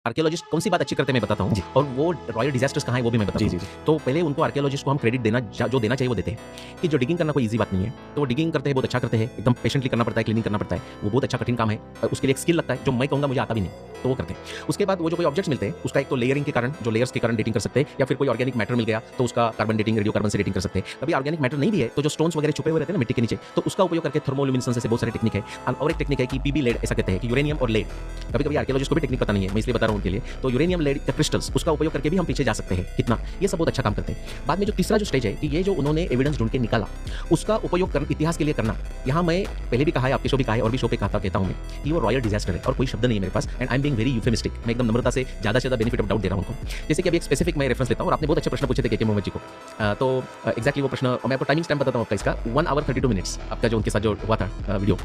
Archaeologist कौन सी बात अच्छी करते हैं मैं बताता हूँ और वो रॉयल डिजास्टर्स कहाँ है वो भी मैं बताता हूँ। तो पहले उनको आर्कियोलॉजिस्ट को हम क्रेडिट देना जो देना चाहिए वो देते हैं कि जो डिगिंग करना कोई इजी बात नहीं है। तो वो डिगिंग करते हैं, बहुत अच्छा करते हैं, एकदम पेशेंटली करना पड़ता है, क्लीनिंग करना पड़ता है, वो बहुत अच्छा कठिन काम है, उसके लिए एक स्किल लगता है जो मैं कहूँगा मुझे आता भी नहीं, तो वो करते हैं। उसके बाद वो जो कोई ऑब्जेक्ट्स मिलते हैं उसका एक तो लेयरिंग के कारण, जो लेयर्स के कारण डेटिंग कर सकते हैं, या फिर कोई ऑर्गेनिक मैटर मिल गया तो उसका कार्बन डेटिंग, रेडियो कार्बन से डेटिंग कर सकते हैं। कभी ऑर्गेनिक मैटर नहीं भी है तो जो स्टोन्स वगैरह छुपे हुए रहते हैं ना मिट्टी के नीचे, तो उसका उपयोग करके थर्मोल्यूमिनेसेंस से बहुत सारी टेक्निक है। और एक टेक्निक है कि पीबी लेड, ऐसा कहते हैं कि यूरेनियम और लेड, कभी कभी आर्कियोलॉजिस्ट को भी टेक्निक पता नहीं है, मैं इसलिए बता रहा हूँ उनके लिए। तो यूरेनियम लेड का क्रिस्टल्स, उसका उपयोग करके भी हम पीछे जा सकते हैं कितना, ये सब बहुत अच्छा काम करते हैं। बाद में जो तीसरा जो स्टेज है कि ये जो उन्होंने एविडेंस ढूंढ के निकाला उसका उपयोग इतिहास के लिए करना, यहाँ मैं पहले भी कहा है, आपके शो भी कहा है और भी शो पे कहता हूँ मैं कि वो रॉयल डिजास्टर है और कोई शब्द नहीं है मेरे पास, and I am being very euphemistic. मैं एकदम नम्रता से ज़्यादा बेनिफिट ऑफ डाउट दे रहा हूँ उनको। जैसे कि अभी एक स्पेसिफिक मैं रेफरेंस लेता हूँ और आपने बहुत अच्छे प्रश्न पूछे थे के मोहम्मद जी को, तो एक्जैक्टली वो प्रश्न मैं आपको टाइमिंग स्टैम्प बताता हूँ आपका, इसका 1 आवर 32 मिनट्स आपका जो उनके साथ जो हुआ था वीडियो,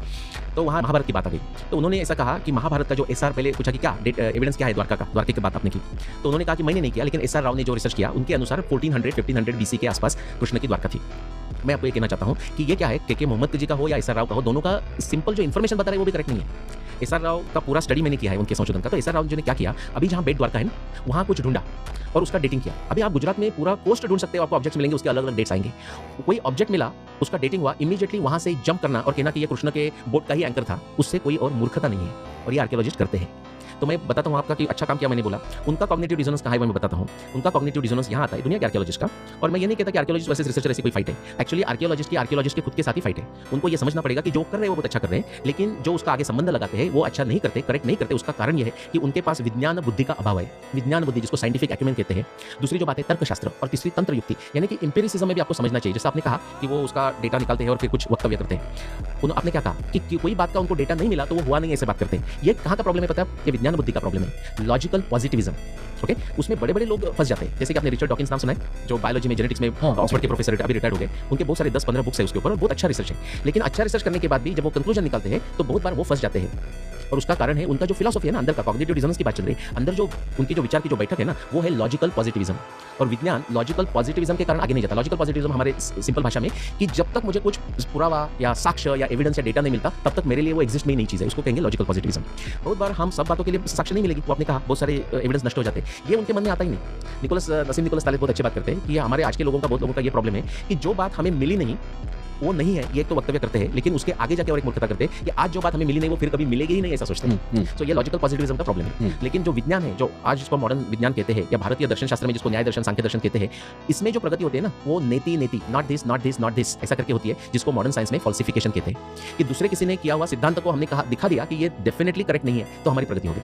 तो वहाँ महाभारत की बात आ गई। तो उन्होंने ऐसा कहा कि महाभारत का जो एसआर, पहले पूछा कि क्या एविडेंस क्या है द्वारका की बात आपने की, तो उन्होंने कहा कि मैंने नहीं किया, लेकिन एसआर राव ने जो रिसर्च किया उनके अनुसार 1400-1500 बीसी के आसपास कृष्ण की द्वारका थी। मैं आपको ये कहना चाहता हूँ कि ये क्या है, के मोहम्मद जी का हो या एसआर राव का हो, दोनों का सिंपल जो इन्फॉर्मेशन बता रहे हैं वो भी करेक्ट नहीं है। एसआर राव का पूरा स्टडी मैंने किया है उनके संशोधन का। तो एसआर राव जी ने क्या किया, अभी जहाँ बेट द्वारका है ना वहाँ कुछ ढूंढा और उसका डेटिंग किया। अभी आप गुजरात में पूरा कोस्ट ढूंढ सकते हो, आपको ऑब्जेक्ट्स मिलेंगे, उसके अलग अलग डेट्स आएंगे। कोई ऑब्जेक्ट मिला, उसका डेटिंग हुआ, इमीडिएटली वहां से जंप करना और कहना कि ये कृष्ण के बोट का ही एंकर था, उससे कोई और मूर्खता नहीं है, और ये आर्कियोलॉजिस्ट करते हैं। तो मैं बताता हूँ आपका कि अच्छा काम किया मैंने बोला। उनका कॉग्निटिव डिसोनेंस कहाँ है वो मैं बताता हूँ। उनका कॉग्निटिव डिसोनेंस यहाँ आता है दुनिया के आर्कियोलॉजिस्ट का। और मैं ये नहीं कहता कि आर्कियोलॉजिस्ट वर्सेस रिसर्चर ऐसी कोई फाइट है। एक्चुअली आर्कियोलॉजिस्ट के खुद के साथ ही फाइट है। उनको ये समझना पड़ेगा कि जो कर रहे हैं वो बहुत अच्छा कर रहे हैं, लेकिन जो उसका आगे संबंध लगाते हैं वो अच्छा नहीं करते, करेक्ट नहीं करते। उसका कारण ये है कि उनके पास विज्ञान बुद्धि का अभाव है। विज्ञान बुद्धि जिसको साइंटिफिक एक्यूमेन कहते हैं। दूसरी जो बात है तर्कशास्त्र, और तीसरी तंत्र युक्ति, यानी कि एम्पिरिसिज्म में भी आपको समझना चाहिए। जैसे आपने कहा कि वो उसका डेटा निकालते हैं और फिर कुछ वक्तव्य करते हैं। आपने क्या कहा कि कोई बात का उनको डेटा नहीं मिला तो वो हुआ नहीं, ऐसे बात करते हैं। ये कहाँ का प्रॉब्लम है पता है? ये विज्ञान बुद्धि का प्रॉब्लम है, लॉजिकल पॉजिटिविज्म। ओके, उसमें बड़े बड़े लोग फंस जाते हैं। जैसे कि आपने रिचर्ड डॉकिंस नाम सुना है, जो बायोलॉजी में जेनेटिक्स में ऑक्सफोर्ड के प्रोफेसर अभी रिटायर्ड हो गए। उनके बहुत सारे 10-15 बुक्स है उसके ऊपर और बहुत अच्छा रिसर्च है। लेकिन अच्छा रिसर्च करने के बाद भी जब वो कंक्लूजन निकालते हैं तो बहुत बार वो फंस जाते हैं। और उसका कारण है उनका जो फिलॉसफी है ना, अंदर का कॉग्निटिव डिसोनेंस की बात चल रही है, अंदर जो उनकी जो विचार की जो बैठक है ना, वो है लॉजिकल पॉजिटिविज्म। और विज्ञान लॉजिकल पॉजिटिविज्म के कारण आगे नहीं जाता। लॉजिकल पॉजिटिविज्म हमारे सिंपल भाषा में कि जब तक मुझे कुछ पुरावा या साक्ष्य या एविडेंस या डेटा नहीं मिलता तब तक मेरे लिए वो एग्जिस्ट नहीं चीज़ है, उसको कहेंगे लॉजिकल पॉजिटिविज्म। बहुत बार हम सब बातों के लिए साक्ष्य नहीं मिलेगी, वो आपने कहा बहुत सारे एविडेंस नष्ट हो जाते हैं, ये उनके मन में आता ही नहीं। नसीम निकोलस तालेब बहुत अच्छी बात करते हैं कि हमारे आज के लोगों का, बहुत लोगों का ये प्रॉब्लम है कि जो बात हमें मिली नहीं वो नहीं है, ये तो वक्तव्य करते हैं, लेकिन उसके आगे जाके और एक मूर्खता करते हैं कि आज जो बात हमें मिली नहीं वो फिर कभी मिलेगी ही नहीं, ऐसा सोचते हैं। तो ये लॉजिकल पॉजिटिविज्म का प्रॉब्लम है। लेकिन जो विज्ञान है, जो आज जिसको मॉडर्न विज्ञान कहते हैं, या भारतीय दर्शन शास्त्र में जिसको न्याय दर्शन, सांख्य दर्शन कहते हैं, इसमें जो प्रगति होती है ना, वो नेति not this not this not this ऐसा करके होती है, जिसको मॉडर्न साइंस में फॉल्सिफिकेशन कहते हैं। कि दूसरे किसी ने किया हुआ सिद्धांत को हमने कहा, दिखा दिया कि ये डेफिनेटली करेक्ट नहीं है, तो हमारी प्रगति होगी।